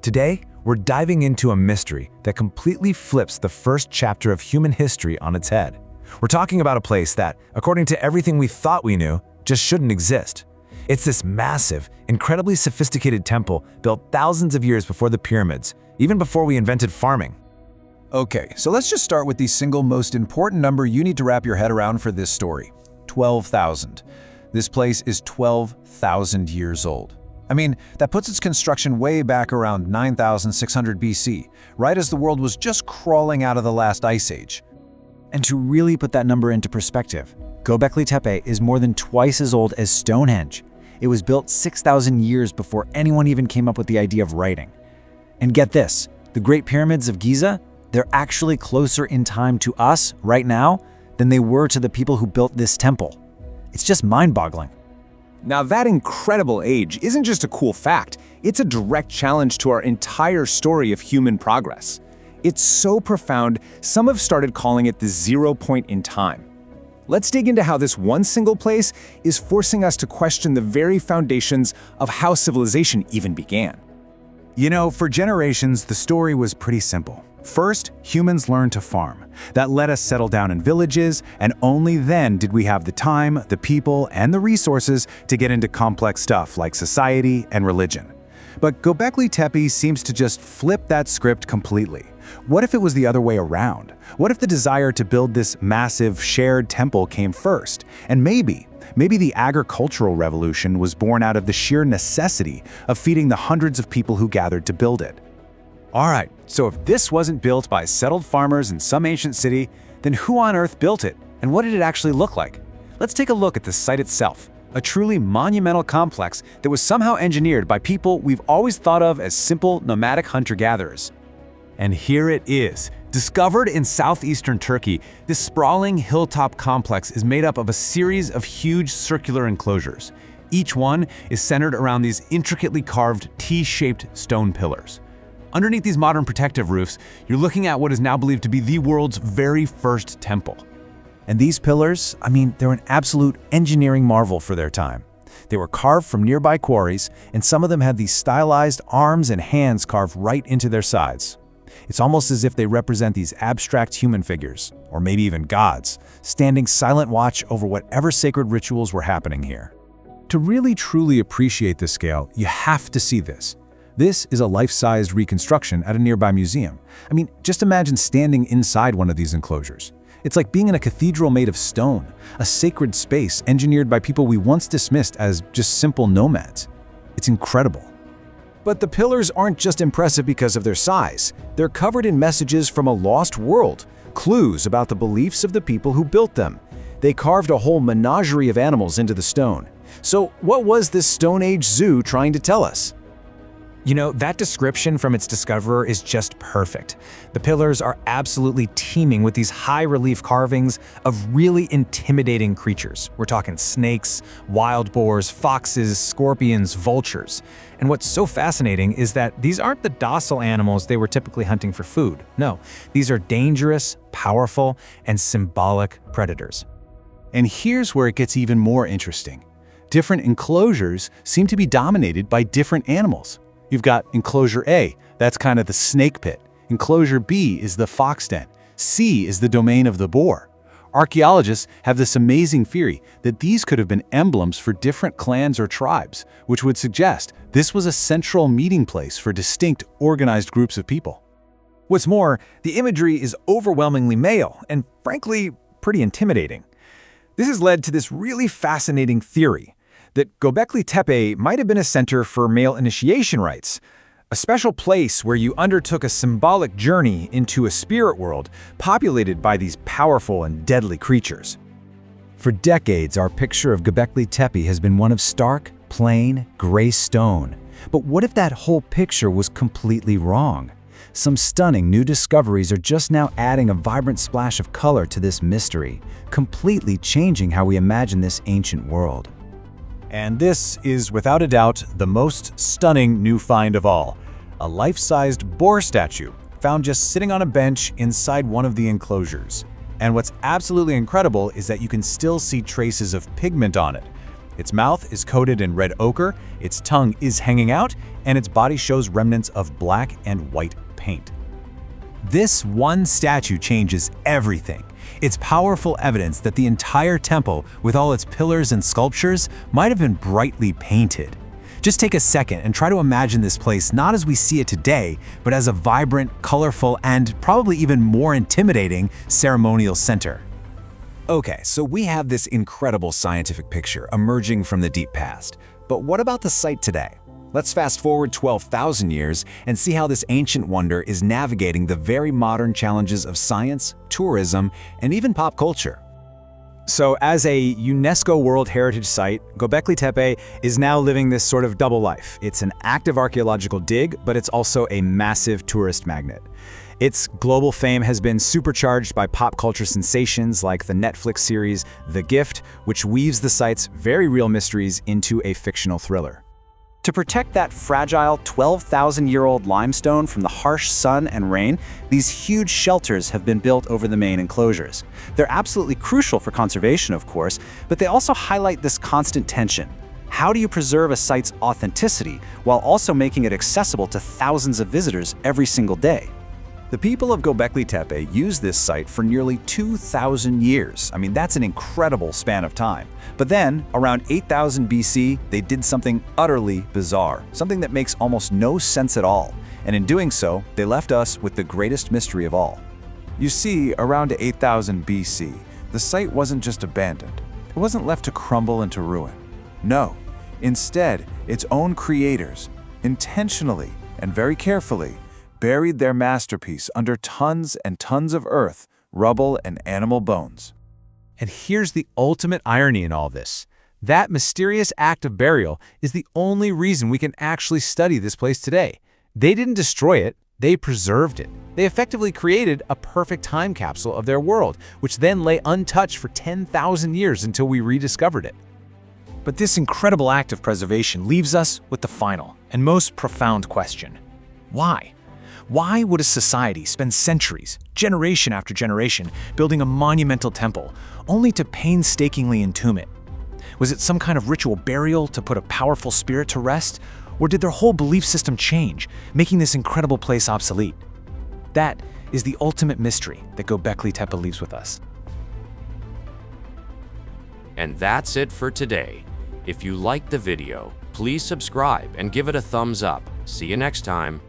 Today, we're diving into a mystery that completely flips the first chapter of human history on its head. We're talking about a place that, according to everything we thought we knew, just shouldn't exist. It's this massive, incredibly sophisticated temple built thousands of years before the pyramids, even before we invented farming. Okay, so let's just start with the single most important number you need to wrap your head around for this story: 12,000. This place is 12,000 years old. I mean, that puts its construction way back around 9,600 BC, right as the world was just crawling out of the last ice age. And to really put that number into perspective, Göbekli Tepe is more than twice as old as Stonehenge. It was built 6,000 years before anyone even came up with the idea of writing. And get this, the Great Pyramids of Giza, they're actually closer in time to us right now than they were to the people who built this temple. It's just mind-boggling. Now that incredible age isn't just a cool fact, it's a direct challenge to our entire story of human progress. It's so profound, some have started calling it the 0 point in time. Let's dig into how this one single place is forcing us to question the very foundations of how civilization even began. You know, for generations, the story was pretty simple. First, humans learned to farm. That let us settle down in villages, and only then did we have the time, the people, and the resources to get into complex stuff like society and religion. But Göbekli Tepe seems to just flip that script completely. What if it was the other way around? What if the desire to build this massive, shared temple came first? And maybe the agricultural revolution was born out of the sheer necessity of feeding the hundreds of people who gathered to build it. All right, so if this wasn't built by settled farmers in some ancient city, then who on earth built it, and what did it actually look like? Let's take a look at the site itself, a truly monumental complex that was somehow engineered by people we've always thought of as simple nomadic hunter-gatherers. And here it is. Discovered in southeastern Turkey, this sprawling hilltop complex is made up of a series of huge circular enclosures. Each one is centered around these intricately carved T-shaped stone pillars. Underneath these modern protective roofs, you're looking at what is now believed to be the world's very first temple. And these pillars, they're an absolute engineering marvel for their time. They were carved from nearby quarries, and some of them had these stylized arms and hands carved right into their sides. It's almost as if they represent these abstract human figures, or maybe even gods, standing silent watch over whatever sacred rituals were happening here. To really truly appreciate the scale, you have to see this. This is a life-sized reconstruction at a nearby museum. Just imagine standing inside one of these enclosures. It's like being in a cathedral made of stone, a sacred space engineered by people we once dismissed as just simple nomads. It's incredible. But the pillars aren't just impressive because of their size. They're covered in messages from a lost world, clues about the beliefs of the people who built them. They carved a whole menagerie of animals into the stone. So what was this Stone Age zoo trying to tell us? You know, that description from its discoverer is just perfect. The pillars are absolutely teeming with these high-relief carvings of really intimidating creatures. We're talking snakes, wild boars, foxes, scorpions, vultures. And what's so fascinating is that these aren't the docile animals they were typically hunting for food. No, these are dangerous, powerful, and symbolic predators. And here's where it gets even more interesting. Different enclosures seem to be dominated by different animals. You've got Enclosure A, that's kind of the snake pit. Enclosure B is the fox den. C is the domain of the boar. Archaeologists have this amazing theory that these could have been emblems for different clans or tribes, which would suggest this was a central meeting place for distinct, organized groups of people. What's more, the imagery is overwhelmingly male and, frankly, pretty intimidating. This has led to this really fascinating theory that Göbekli Tepe might have been a center for male initiation rites, a special place where you undertook a symbolic journey into a spirit world populated by these powerful and deadly creatures. For decades, our picture of Göbekli Tepe has been one of stark, plain, gray stone. But what if that whole picture was completely wrong? Some stunning new discoveries are just now adding a vibrant splash of color to this mystery, completely changing how we imagine this ancient world. And this is, without a doubt, the most stunning new find of all. A life-sized boar statue found just sitting on a bench inside one of the enclosures. And what's absolutely incredible is that you can still see traces of pigment on it. Its mouth is coated in red ochre, its tongue is hanging out, and its body shows remnants of black and white paint. This one statue changes everything. It's powerful evidence that the entire temple, with all its pillars and sculptures, might have been brightly painted. Just take a second and try to imagine this place not as we see it today, but as a vibrant, colorful, and probably even more intimidating ceremonial center. Okay, so we have this incredible scientific picture emerging from the deep past. But what about the site today? Let's fast forward 12,000 years and see how this ancient wonder is navigating the very modern challenges of science, tourism, and even pop culture. So as a UNESCO World Heritage Site, Göbekli Tepe is now living this sort of double life. It's an active archaeological dig, but it's also a massive tourist magnet. Its global fame has been supercharged by pop culture sensations like the Netflix series The Gift, which weaves the site's very real mysteries into a fictional thriller. To protect that fragile 12,000-year-old limestone from the harsh sun and rain, these huge shelters have been built over the main enclosures. They're absolutely crucial for conservation, of course, but they also highlight this constant tension. How do you preserve a site's authenticity while also making it accessible to thousands of visitors every single day? The people of Göbekli Tepe used this site for nearly 2,000 years. I mean, that's an incredible span of time. But then, around 8000 BC, they did something utterly bizarre, something that makes almost no sense at all. And in doing so, they left us with the greatest mystery of all. You see, around 8000 BC, the site wasn't just abandoned. It wasn't left to crumble into ruin. No, instead, its own creators, intentionally and very carefully, buried their masterpiece under tons and tons of earth, rubble, and animal bones. And here's the ultimate irony in all this. That mysterious act of burial is the only reason we can actually study this place today. They didn't destroy it, they preserved it. They effectively created a perfect time capsule of their world, which then lay untouched for 10,000 years until we rediscovered it. But this incredible act of preservation leaves us with the final and most profound question. Why? Why would a society spend centuries, generation after generation, building a monumental temple, only to painstakingly entomb it? Was it some kind of ritual burial to put a powerful spirit to rest? Or did their whole belief system change, making this incredible place obsolete? That is the ultimate mystery that Göbekli Tepe leaves with us. And that's it for today. If you liked the video, please subscribe and give it a thumbs up. See you next time.